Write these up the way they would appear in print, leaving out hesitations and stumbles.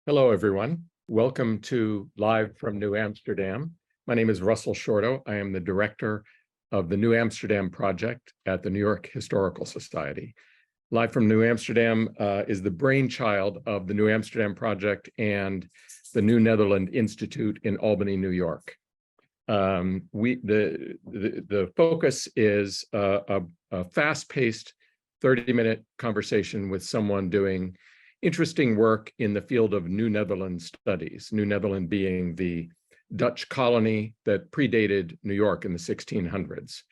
Hello, everyone. Welcome to Live from New Amsterdam. My name is Russell Shorto. I am the director of the New Amsterdam Project at the New York Historical Society. Live from New Amsterdam is the brainchild of the New Amsterdam Project and the New Netherland Institute in Albany, New York. The focus is a fast-paced 30-minute conversation with someone doing interesting work in the field of New Netherland studies, New Netherland being the Dutch colony that predated New York in the 1600s.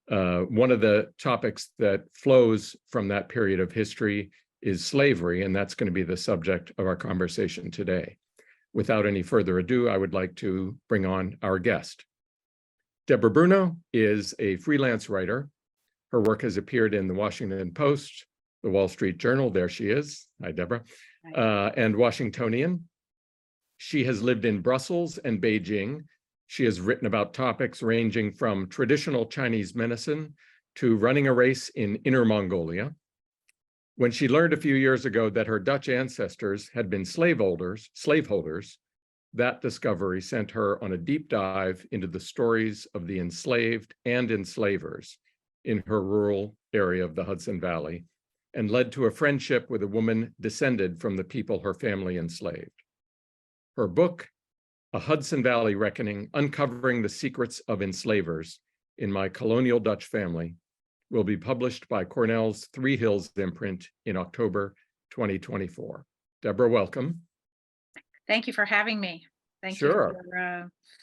One of the topics that flows from that period of history is slavery, and that's going to be the subject of our conversation today. Without any further ado, I would like to bring on our guest. Debra Bruno is a freelance writer. Her work has appeared in the Washington Post, the Wall Street Journal, there she is. Hi, Debra. And Washingtonian. She has lived in Brussels and Beijing. She has written about topics ranging from traditional Chinese medicine to running a race in Inner Mongolia. When she learned a few years ago that her Dutch ancestors had been slaveholders, that discovery sent her on a deep dive into the stories of the enslaved and enslavers in her rural area of the Hudson Valley, and led to a friendship with a woman descended from the people her family enslaved. Her book, A Hudson Valley Reckoning, Uncovering the Secrets of Enslavers in My Colonial Dutch Family, will be published by Cornell's Three Hills imprint in October 2024. Debra, welcome. Thank you for having me. Thank Sure.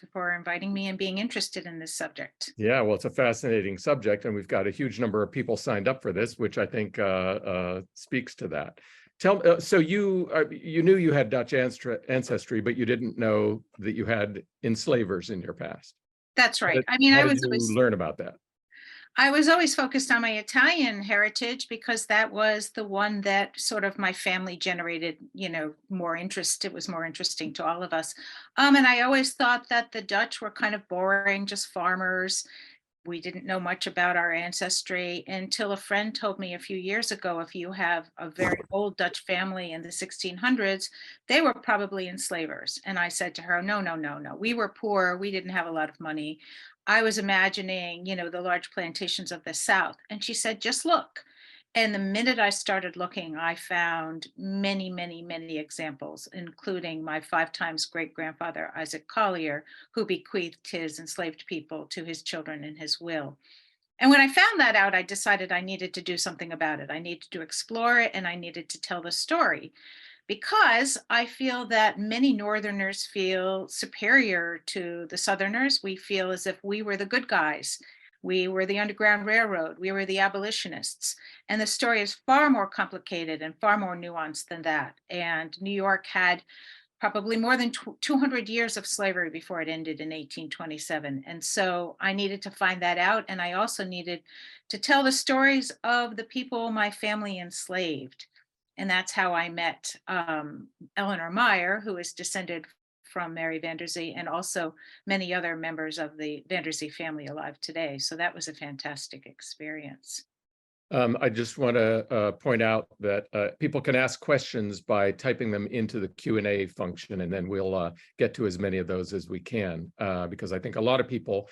you for inviting me and being interested in this subject. Yeah, well, it's a fascinating subject, and we've got a huge number of people signed up for this, which I think speaks to that. So you knew you had Dutch ancestry, but you didn't know that you had enslavers in your past. That's right. How did you learn about that? I was always focused on my Italian heritage because that was the one that sort of my family generated, more interest. It was more interesting to all of us. And I always thought that the Dutch were kind of boring, just farmers. We didn't know much about our ancestry until a friend told me a few years ago, if you have a very old Dutch family in the 1600s, they were probably enslavers. And I said to her, no, no, no, no. We were poor. We didn't have a lot of money. I was imagining, the large plantations of the South. And she said, just look. And the minute I started looking, I found many, many, many examples, including my 5 times great-grandfather, Isaac Collier, who bequeathed his enslaved people to his children in his will. And when I found that out, I decided I needed to do something about it. I needed to explore it, and I needed to tell the story, because I feel that many Northerners feel superior to the Southerners. We feel as if we were the good guys. We were the Underground Railroad. We were the abolitionists. And the story is far more complicated and far more nuanced than that. And New York had probably more than 200 years of slavery before it ended in 1827. And so I needed to find that out. And I also needed to tell the stories of the people my family enslaved. And that's how I met Eleanor Meyer, who is descended from Mary Vanderzee, and also many other members of the Vanderzee family alive today. So that was a fantastic experience. I just want to point out that people can ask questions by typing them into the Q&A function, and then we'll get to as many of those as we can, because I think a lot of people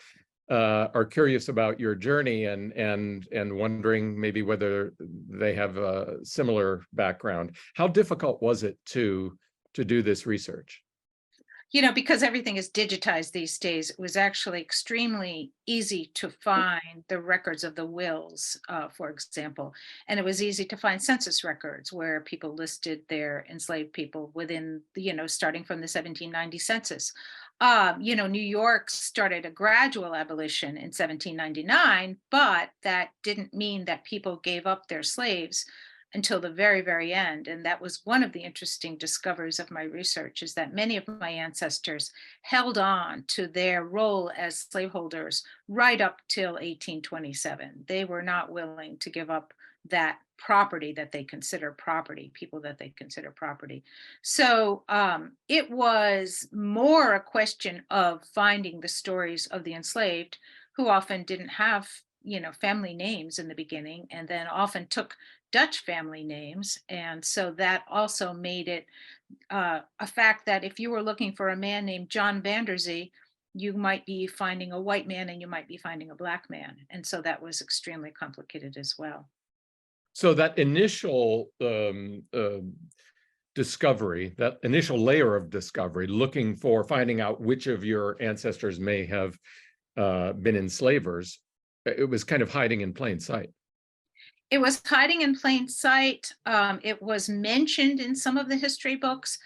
are curious about your journey and wondering maybe whether they have a similar background. How difficult was it to do this research? Because everything is digitized these days, it was actually extremely easy to find the records of the wills, for example. And it was easy to find census records where people listed their enslaved people within, starting from the 1790 census. New York started a gradual abolition in 1799, but that didn't mean that people gave up their slaves until the very, very end. And that was one of the interesting discoveries of my research, is that many of my ancestors held on to their role as slaveholders right up till 1827. They were not willing to give up that property that they consider property, people that they consider property. So it was more a question of finding the stories of the enslaved, who often didn't have family names in the beginning, and then often took Dutch family names. And so that also made it a fact that if you were looking for a man named John Vanderzee, you might be finding a white man and you might be finding a black man. And so that was extremely complicated as well. So that initial discovery, that initial layer of discovery, looking for finding out which of your ancestors may have been enslavers, it was kind of hiding in plain sight. It was hiding in plain sight. It was mentioned in some of the history books.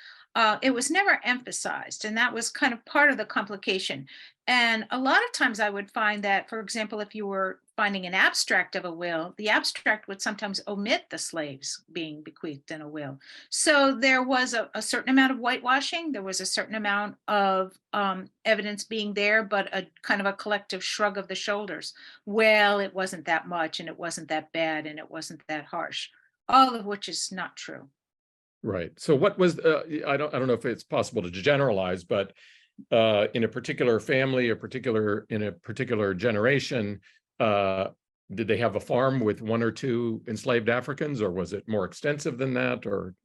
It was never emphasized, and that was kind of part of the complication. And a lot of times I would find that, for example, if you were finding an abstract of a will, the abstract would sometimes omit the slaves being bequeathed in a will. So there was a certain amount of whitewashing. There was a certain amount of evidence being there, but a kind of a collective shrug of the shoulders. Well, it wasn't that much, and it wasn't that bad, and it wasn't that harsh, all of which is not true. Right. So what was I don't know if it's possible to generalize, but in a particular family, in a particular generation, did they have a farm with one or two enslaved Africans, or was it more extensive than that, or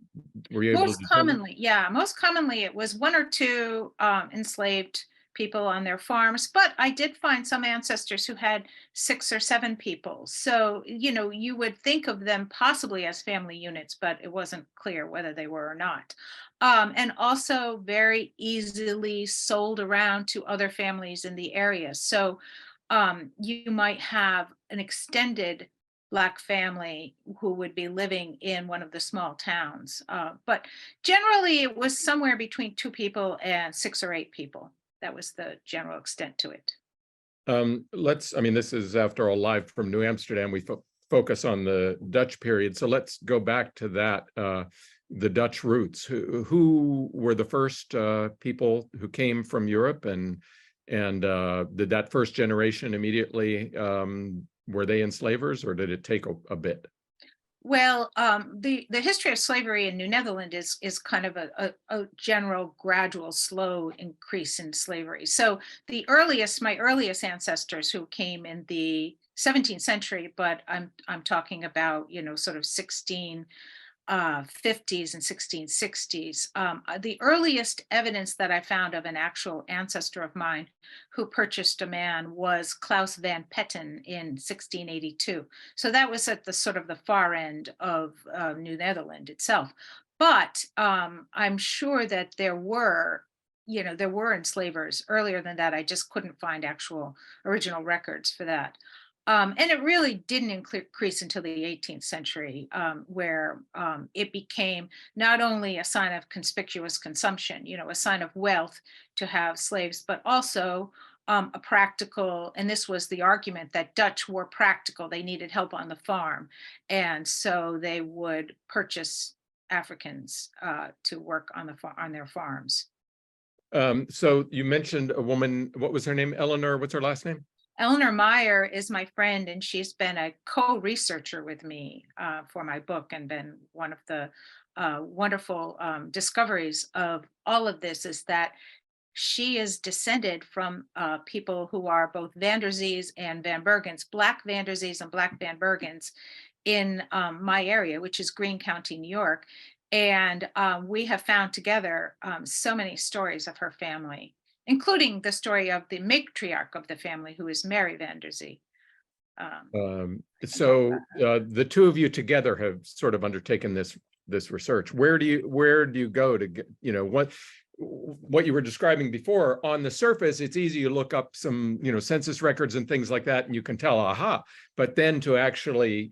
were you able to determine? Most commonly it was one or two enslaved people on their farms, but I did find some ancestors who had 6 or 7 people. So, you would think of them possibly as family units, but it wasn't clear whether they were or not. And also very easily sold around to other families in the area. So you might have an extended Black family who would be living in one of the small towns. But generally, it was somewhere between 2 people and 6 or 8 people. That was the general extent to it. I mean, this is after all live from New Amsterdam. We focus on the Dutch period. So let's go back to that, the Dutch roots. Who were the first people who came from Europe, and did that first generation immediately, were they enslavers, or did it take a bit? Well, the history of slavery in New Netherland is kind of a general, gradual, slow increase in slavery. So my earliest ancestors who came in the 17th century, but I'm talking about sort of 1650s and 1660s. The earliest evidence that I found of an actual ancestor of mine who purchased a man was Klaus van Petten in 1682. So that was at the sort of the far end of New Netherland itself. But I'm sure that there were enslavers earlier than that. I just couldn't find actual original records for that. And it really didn't increase until the 18th century, where it became not only a sign of conspicuous consumption, a sign of wealth to have slaves, but also a practical, and this was the argument that Dutch were practical, they needed help on the farm. And so they would purchase Africans to work on their farms. So you mentioned a woman, what was her name? Eleanor, what's her last name? Eleanor Meyer is my friend, and she's been a co-researcher with me for my book, and been one of the wonderful discoveries of all of this is that she is descended from people who are both Vanderzees and Van Bergens, Black Vanderzees and Black Van Bergens in my area, which is Greene County, New York. And we have found together so many stories of her family, including the story of the matriarch of the family, who is Mary Vanderzee. So the two of you together have sort of undertaken this research. Where do you go to get, what you were describing before? On the surface, it's easy to look up some, census records and things like that, and you can tell, aha. But then to actually,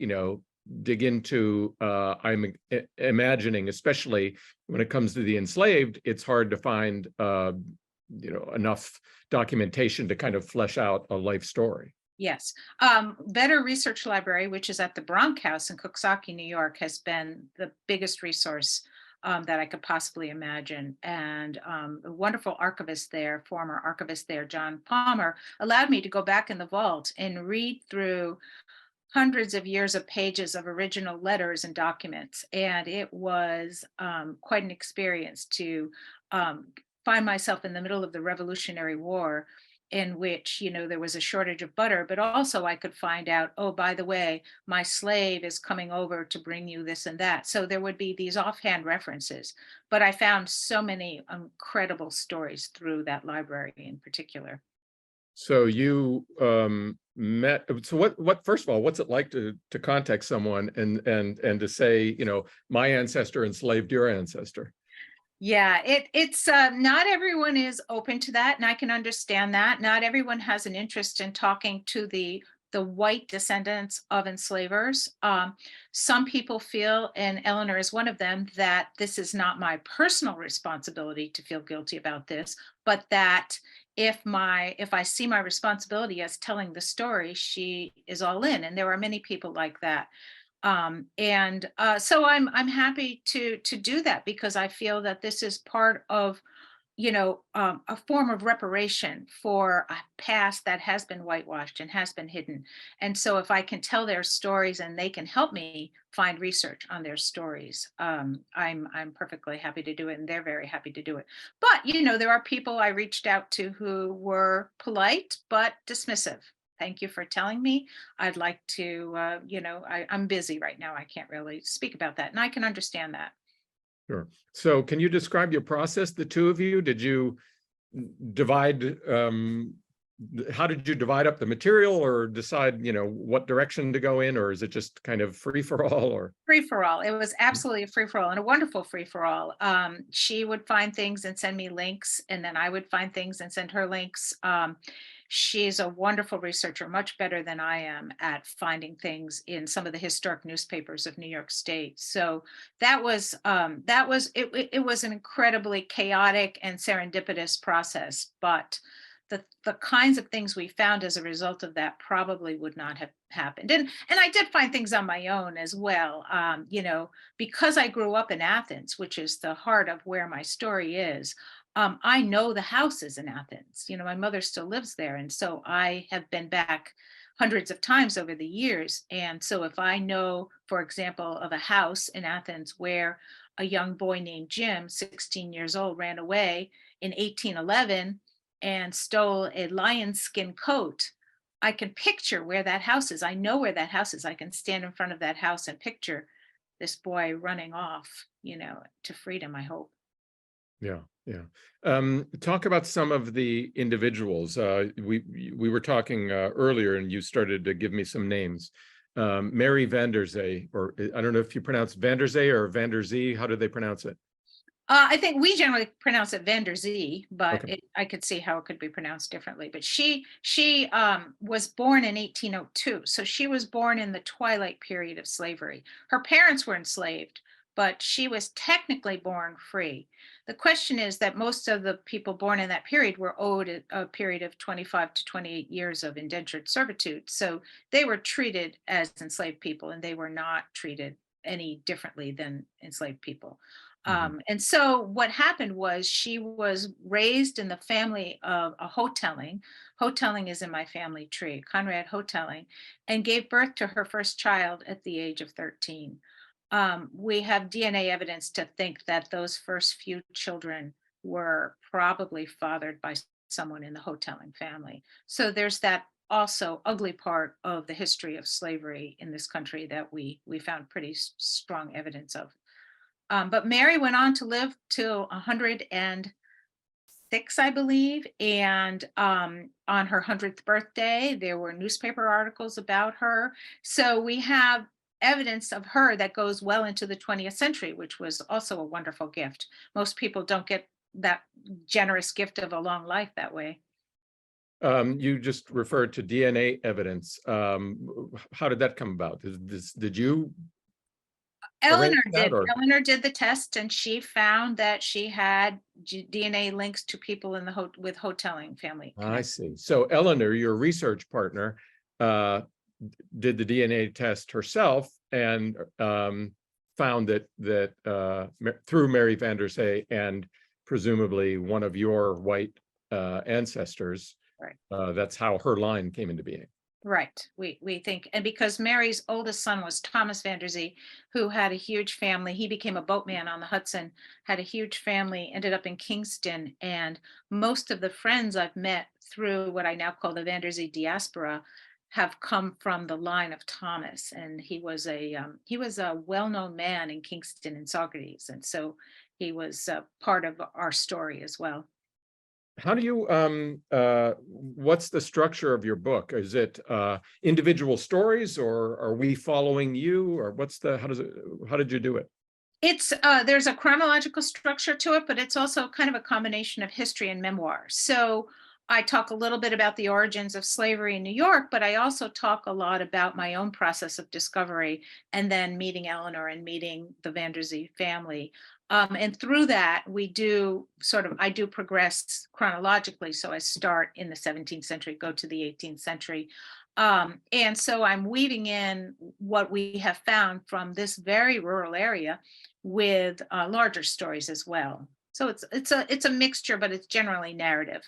dig into, I'm imagining, especially when it comes to the enslaved, it's hard to find, enough documentation to kind of flesh out a life story. Yes. Better Research Library, which is at the Bronk House in Coxsackie, New York, has been the biggest resource that I could possibly imagine. And a wonderful archivist there, former archivist there, John Palmer, allowed me to go back in the vault and read through hundreds of years of pages of original letters and documents. And it was quite an experience to find myself in the middle of the Revolutionary War in which, there was a shortage of butter, but also I could find out, oh, by the way, my slave is coming over to bring you this and that. So there would be these offhand references, but I found so many incredible stories through that library in particular. So you met. So what? First of all, what's it like to contact someone and to say, my ancestor enslaved your ancestor? Yeah, it's not everyone is open to that, and I can understand that. Not everyone has an interest in talking to the white descendants of enslavers. Some people feel, and Eleanor is one of them, that this is not my personal responsibility to feel guilty about this, but that if I see my responsibility as telling the story, she is all in. And there are many people like that. So I'm happy to do that, because I feel that this is part of a form of reparation for a past that has been whitewashed and has been hidden. And so if I can tell their stories and they can help me find research on their stories, I'm perfectly happy to do it, and they're very happy to do it. But there are people I reached out to who were polite but dismissive. Thank you for telling me. I'd like to, I'm busy right now. I can't really speak about that, and I can understand that. Sure. So can you describe your process, the two of you? Did you divide, how did you divide up the material, or decide, what direction to go in, or is it just kind of free for all, or? Free for all. It was absolutely a free for all, and a wonderful free for all. She would find things and send me links, and then I would find things and send her links. She's a wonderful researcher, much better than I am at finding things in some of the historic newspapers of New York State. So that was it was an incredibly chaotic and serendipitous process, but the kinds of things we found as a result of that probably would not have happened. And I did find things on my own as well. Because I grew up in Athens, which is the heart of where my story is. I know the houses in Athens. My mother still lives there. And so I have been back hundreds of times over the years. And so if I know, for example, of a house in Athens where a young boy named Jim, 16 years old, ran away in 1811 and stole a lion skin coat, I can picture where that house is. I know where that house is. I can stand in front of that house and picture this boy running off, to freedom, I hope. Yeah, yeah. Talk about some of the individuals. We were talking earlier, and you started to give me some names. Mary Vanderzee, or I don't know if you pronounce Vanderzee or Vanderzee. How do they pronounce it? I think we generally pronounce it Vanderzee, but Okay. I could see how it could be pronounced differently. But she was born in 1802, so she was born in the twilight period of slavery. Her parents were enslaved, but she was technically born free. The question is that most of the people born in that period were owed a period of 25 to 28 years of indentured servitude. So they were treated as enslaved people, and they were not treated any differently than enslaved people. And so what happened was she was raised in the family of a Hotelling. Hotelling is in my family tree, Conrad Hotelling, and gave birth to her first child at the age of 13. We have DNA evidence to think that those first few children were probably fathered by someone in the Hotelling family. So there's that also ugly part of the history of slavery in this country that we found pretty strong evidence of. But Mary went on to live till 106, I believe. And on her 100th birthday, there were newspaper articles about her. So we have evidence of her that goes well into the 20th century, which was also a wonderful gift. Most people don't get that generous gift of a long life that way. You just referred to DNA evidence. How did that come about? Did you arrange Eleanor that, did. or? Eleanor did the test, and she found that she had DNA links to people in the with Hotelling family I connections. see. So Eleanor, your research partner, did the DNA test herself, and found that through Mary Vanderzee and presumably one of your white ancestors, Right. that's how her line came into being. Right. We think, and because Mary's oldest son was Thomas Vanderzee, who had a huge family. He became a boatman on the Hudson, had a huge family, ended up in Kingston, and most of the friends I've met through what I now call the Vanderzee diaspora have come from the line of Thomas, and he was a well-known man in Kingston and Saugerties, and so he was part of our story as well. How do you what's the structure of your book? Is it individual stories, or are we following you, or what's the how did you do it? It's there's a chronological structure to it, but it's also kind of a combination of history and memoir. So I talk a little bit about the origins of slavery in New York, but I also talk a lot about my own process of discovery and then meeting Eleanor and meeting the Vanderzee family. And through that, I do progress chronologically. So I start in the 17th century, go to the 18th century. And so I'm weaving in what we have found from this very rural area with larger stories as well. So it's a mixture, but it's generally narrative.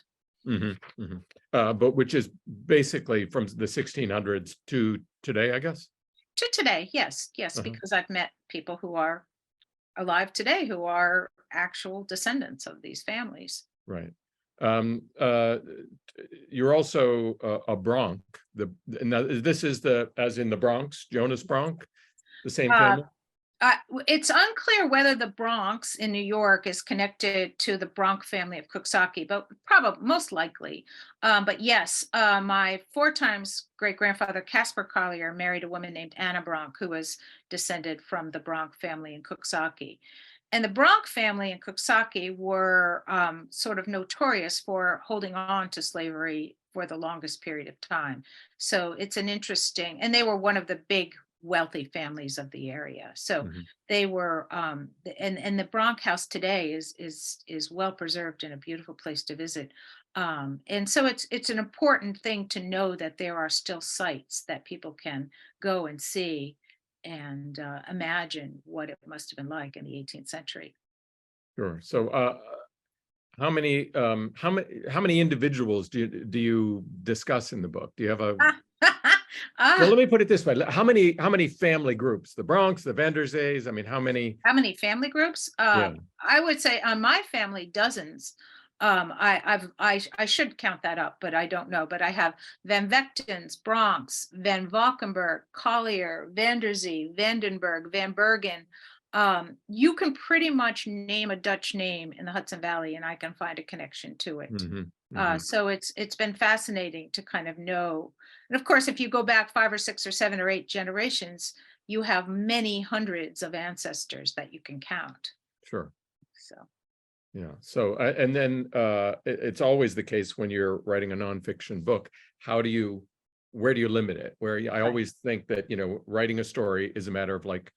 Hmm. Hmm. But which is basically from the 1600s to today, I guess. To today, yes, yes, Uh-huh. because I've met people who are alive today who are actual descendants of these families. Right. Um, uh, you're also a Bronk. Now, this is the as in the Bronx, Jonas Bronk, the same Uh, family. it's unclear whether the Bronx in New York is connected to the Bronk family of Cooksaki, but probably most likely. But yes, my four times great grandfather Caspar Collier married a woman named Anna Bronk, who was descended from the Bronk family in Cooksaki. And the Bronk family in Cooksaki were sort of notorious for holding on to slavery for the longest period of time. So it's an interesting, and they were one of the big wealthy families of the area. So Mhm. they were, and the Bronk House today is well preserved and a beautiful place to visit. And so it's an important thing to know that there are still sites that people can go and see and imagine what it must have been like in the 18th century. Sure. So, how many individuals do you discuss in the book? Do you have a well? Ah, Let me put it this way: how many family groups? The Bronx, the Vanderzees. I mean, how many? how many family groups? Yeah. I would say on my family, dozens. I should count that up, but I don't know. But I have Van Vechtens, Bronx, Van Valkenburg, Collier, Vanderzee, Vandenberg, Van Bergen. You can pretty much name a Dutch name in the Hudson Valley, and I can find a connection to it. Hmm. Hmm. So it's been fascinating to kind of know. And of course, if you go back 5 or 6 or 7 or 8 generations, you have many hundreds of ancestors that you can count. Sure. So Yeah. So, and then it's always the case when you're writing a nonfiction book. Where do you limit it? I right, always think that, writing a story is a matter of like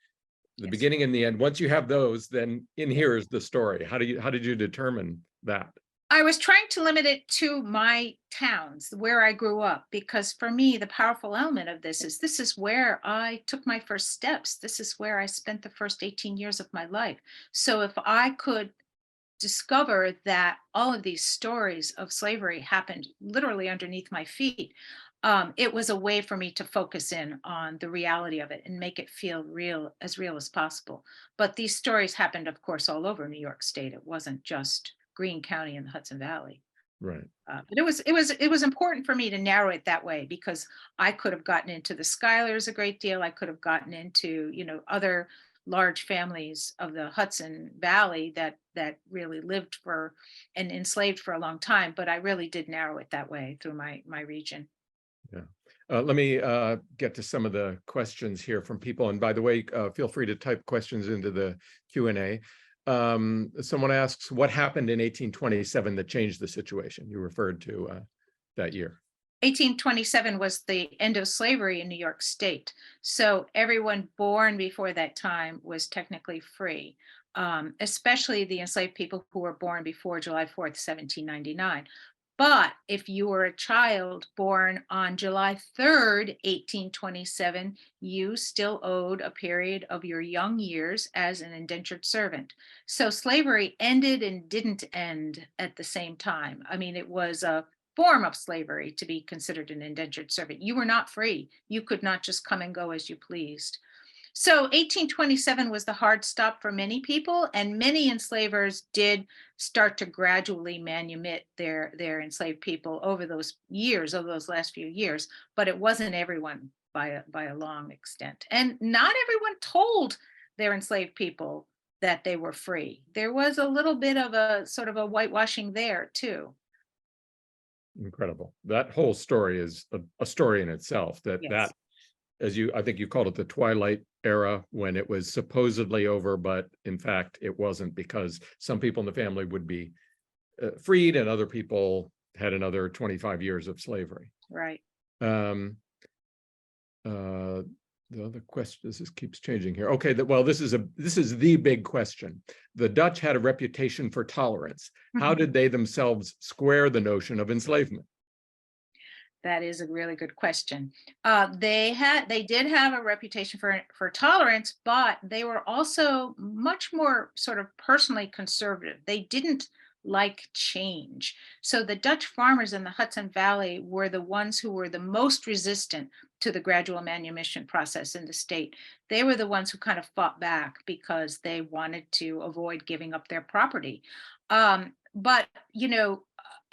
the yes. beginning and the end. Once you have those, then in here is the story. How did you determine that? I was trying to limit it to my towns, where I grew up, because for me, the powerful element of this is where I took my first steps. This is where I spent the first 18 years of my life. So if I could discover that all of these stories of slavery happened literally underneath my feet, it was a way for me to focus in on the reality of it and make it feel real as possible. But these stories happened, of course, all over New York State. It wasn't just Greene County and the Hudson Valley. Right. But it was important for me to narrow it that way because I could have gotten into the Schuylers a great deal. I could have gotten into other large families of the Hudson Valley that really lived for and enslaved for a long time. But I really did narrow it that way through my region. Yeah. Let me get to some of the questions here from people. And by the way, feel free to type questions into the Q&A. Someone asks, what happened in 1827 that changed the situation? You referred to that year. 1827 was the end of slavery in New York State. So everyone born before that time was technically free, especially the enslaved people who were born before July 4th, 1799. But if you were a child born on July 3rd, 1827, you still owed a period of your young years as an indentured servant. So slavery ended and didn't end at the same time. I mean, it was a form of slavery to be considered an indentured servant. You were not free. You could not just come and go as you pleased. So 1827 was the hard stop for many people, and many enslavers did start to gradually manumit their enslaved people over those years, over those last few years, but it wasn't everyone by a long extent. And not everyone told their enslaved people that they were free. There was a little bit of a sort of a whitewashing there too. Incredible. That whole story is a story in itself. That Yes. as I think you called it, the twilight era, when it was supposedly over, but in fact it wasn't, because some people in the family would be freed and other people had another 25 years of slavery. Right. Um, the other question, this keeps changing here. Okay, well, this is the big question. The Dutch had a reputation for tolerance. How did they themselves square the notion of enslavement? That is a really good question. They did have a reputation for tolerance, but they were also much more sort of personally conservative. They didn't like change. So the Dutch farmers in the Hudson Valley were the ones who were the most resistant to the gradual manumission process in the state. They were the ones who kind of fought back because they wanted to avoid giving up their property. But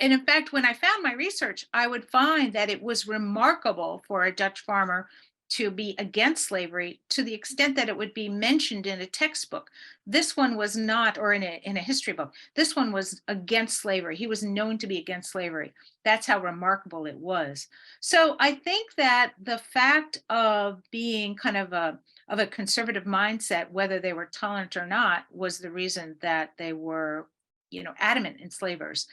and in fact, when I found my research, I would find that it was remarkable for a Dutch farmer to be against slavery to the extent that it would be mentioned in a textbook. This one was not, or in a history book. This one was against slavery. He was known to be against slavery. That's how remarkable it was. So I think that the fact of being kind of a conservative mindset, whether they were tolerant or not, was the reason that they were, adamant enslavers.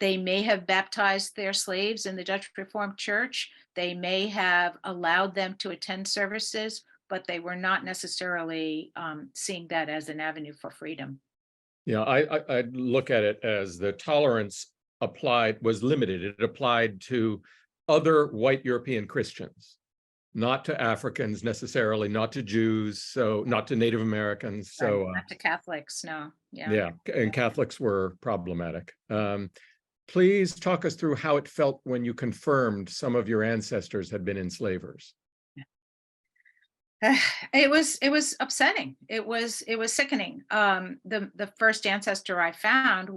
They may have baptized their slaves in the Dutch Reformed Church. They may have allowed them to attend services, but they were not necessarily seeing that as an avenue for freedom. Yeah, I look at it as the tolerance was limited. It applied to other white European Christians, not to Africans necessarily, not to Jews, so not to Native Americans. So not to Catholics, no. Yeah, and Catholics were problematic. Please talk us through how it felt when you confirmed some of your ancestors had been enslavers. It was upsetting. It was sickening. The first ancestor I found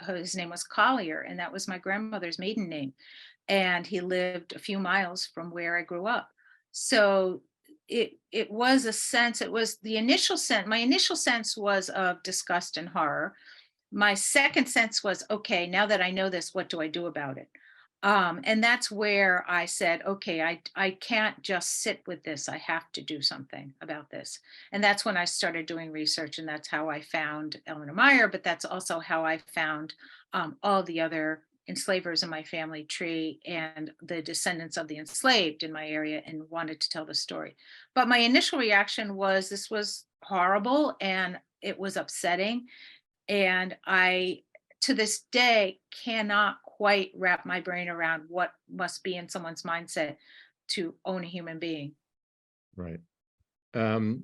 his name was Schuyler, and that was my grandmother's maiden name. And he lived a few miles from where I grew up. So it was a sense, it was the initial sense, my initial sense was of disgust and horror. My second sense was, okay, now that I know this, what do I do about it? And that's where I said, okay, I can't just sit with this. I have to do something about this. And that's when I started doing research, and that's how I found Eleanor Meyer, but that's also how I found all the other enslavers in my family tree and the descendants of the enslaved in my area, and wanted to tell the story. But my initial reaction was, this was horrible and it was upsetting. And I, to this day, cannot quite wrap my brain around what must be in someone's mindset to own a human being. Right. Can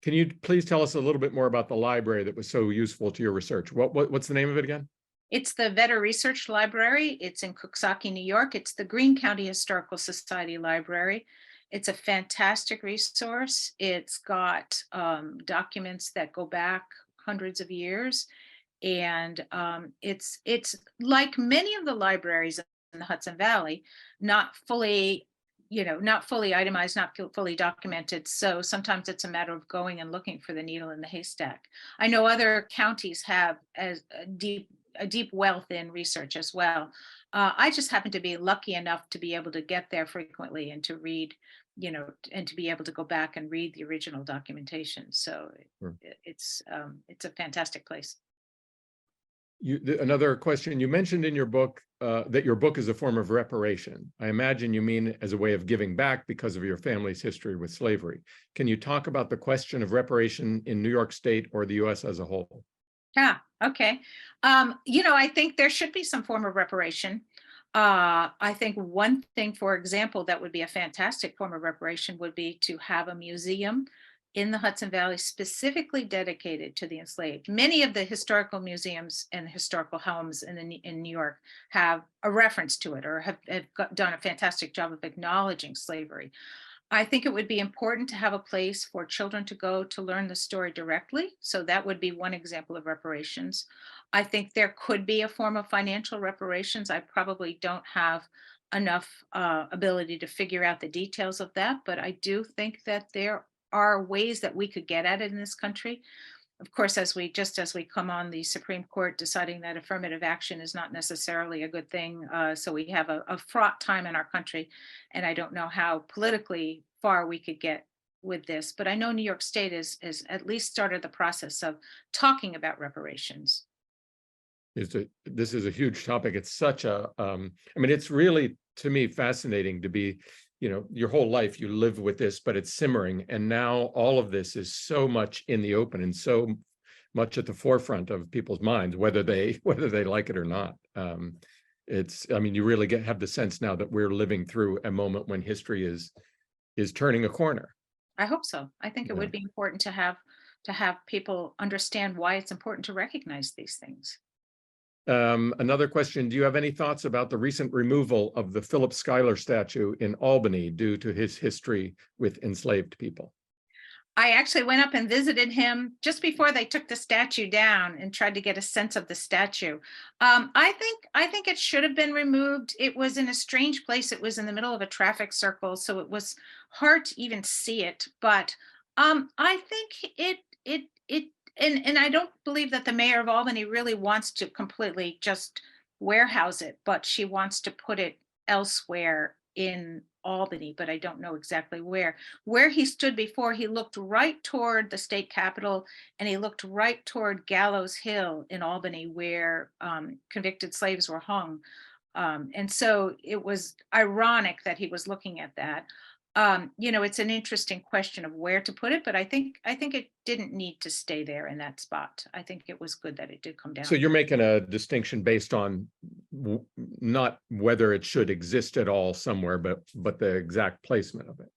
you please tell us a little bit more about the library that was so useful to your research? What's the name of it again? It's the Vetter Research Library. It's in Coxsackie, New York. It's the Greene County Historical Society Library. It's a fantastic resource. It's got documents that go back hundreds of years. And it's like many of the libraries in the Hudson Valley, not fully itemized, not fully documented. So sometimes it's a matter of going and looking for the needle in the haystack. I know other counties have a deep wealth in research as well. I just happen to be lucky enough to be able to get there frequently and to read, and to be able to go back and read the original documentation. So it's a fantastic place. Another question, you mentioned in your book that your book is a form of reparation. I imagine you mean as a way of giving back because of your family's history with slavery. Can you talk about the question of reparation in New York State or the US as a whole? Yeah, okay. I think there should be some form of reparation. I think one thing, for example, that would be a fantastic form of reparation would be to have a museum in the Hudson Valley specifically dedicated to the enslaved. Many of the historical museums and historical homes in New York have a reference to it or have done a fantastic job of acknowledging slavery. I think it would be important to have a place for children to go to learn the story directly. So that would be one example of reparations. I think there could be a form of financial reparations. I probably don't have enough ability to figure out the details of that, but I do think that there are ways that we could get at it in this country. Of course, as we come on the Supreme Court deciding that affirmative action is not necessarily a good thing. So we have a fraught time in our country, and I don't know how politically far we could get with this. But I know New York State has at least started the process of talking about reparations. This is a huge topic. It's such a, I mean, it's really, to me, fascinating to be, your whole life you live with this, but it's simmering. And now all of this is so much in the open and so much at the forefront of people's minds, whether they like it or not. I mean, you really have the sense now that we're living through a moment when history is turning a corner. I hope so. I think it would be important to have people understand why it's important to recognize these things. Another question, do you have any thoughts about the recent removal of the Philip Schuyler statue in Albany due to his history with enslaved people? I actually went up and visited him just before they took the statue down and tried to get a sense of the statue. I think it should have been removed. It was in a strange place. It was in the middle of a traffic circle, so it was hard to even see it. But I think and I don't believe that the mayor of Albany really wants to completely just warehouse it, but she wants to put it elsewhere in Albany, but I don't know exactly where. Where he stood before, he looked right toward the state capitol and he looked right toward Gallows Hill in Albany, where convicted slaves were hung. And so it was ironic that he was looking at that. It's an interesting question of where to put it, but I think it didn't need to stay there in that spot. I think it was good that it did come down. So you're making a distinction based on not whether it should exist at all somewhere, but the exact placement of it.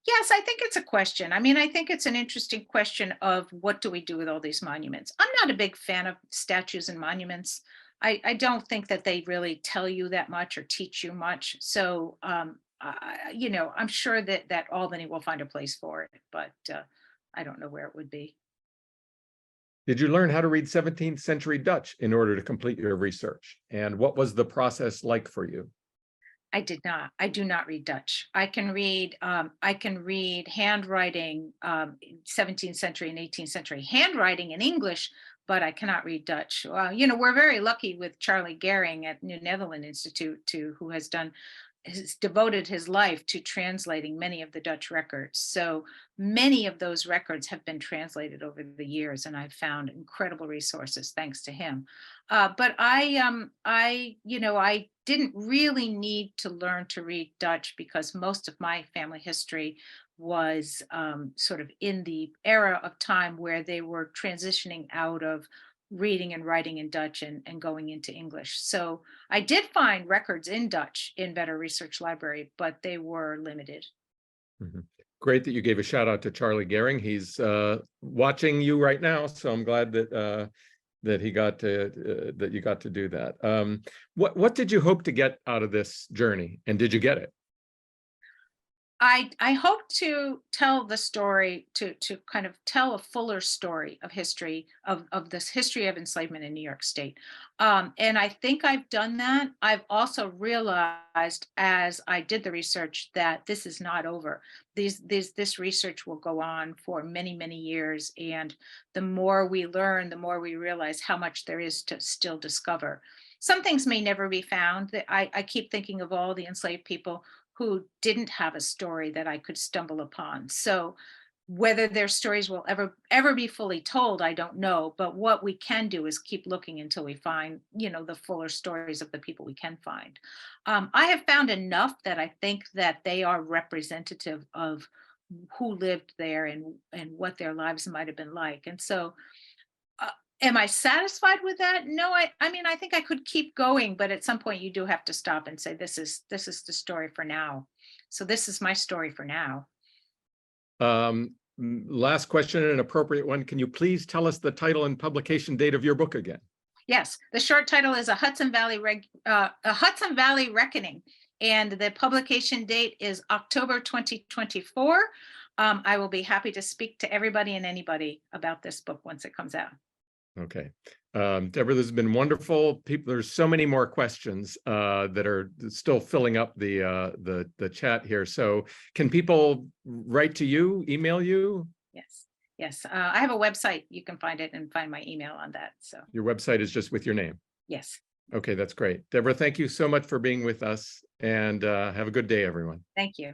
Yes, I think it's a question. I mean, I think it's an interesting question of what do we do with all these monuments? I'm not a big fan of statues and monuments. I don't think that they really tell you that much or teach you much. So I'm sure that Albany will find a place for it, but I don't know where it would be. Did you learn how to read 17th century Dutch in order to complete your research? And what was the process like for you? I did not. I do not read Dutch. I can read handwriting, 17th century and 18th century handwriting in English, but I cannot read Dutch. We're very lucky with Charlie Gehring at New Netherland Institute, who has devoted his life to translating many of the Dutch records. So many of those records have been translated over the years, and I've found incredible resources thanks to him. But I didn't really need to learn to read Dutch because most of my family history was sort of in the era of time where they were transitioning out of reading and writing in Dutch and going into English. So I did find records in Dutch in Better Research Library, but they were limited. Mm-hmm. Great that you gave a shout out to Charlie Gehring. He's watching you right now, so I'm glad that that you got to do that. What did you hope to get out of this journey, and did you get it? I hope to tell the story, to kind of tell a fuller story of history, of this history of enslavement in New York State. And I think I've done that. I've also realized as I did the research that this is not over. This research will go on for many, many years. And the more we learn, the more we realize how much there is to still discover. Some things may never be found. I keep thinking of all the enslaved people who didn't have a story that I could stumble upon. So whether their stories will ever be fully told, I don't know. But what we can do is keep looking until we find, the fuller stories of the people we can find. I have found enough that I think that they are representative of who lived there and what their lives might have been like. And so am I satisfied with that? No, I mean, I think I could keep going, but at some point you do have to stop and say, this is the story for now. So this is my story for now. Last question, and an appropriate one. Can you please tell us the title and publication date of your book again? Yes, the short title is a Hudson Valley Reckoning, and the publication date is October 2024. I will be happy to speak to everybody and anybody about this book once it comes out. Okay. Debra, this has been wonderful. There's so many more questions that are still filling up the chat here. So can people write to you, email you? Yes. I have a website. You can find it and find my email on that. So your website is just with your name? Yes. Okay, that's great. Debra, thank you so much for being with us, and have a good day, everyone. Thank you.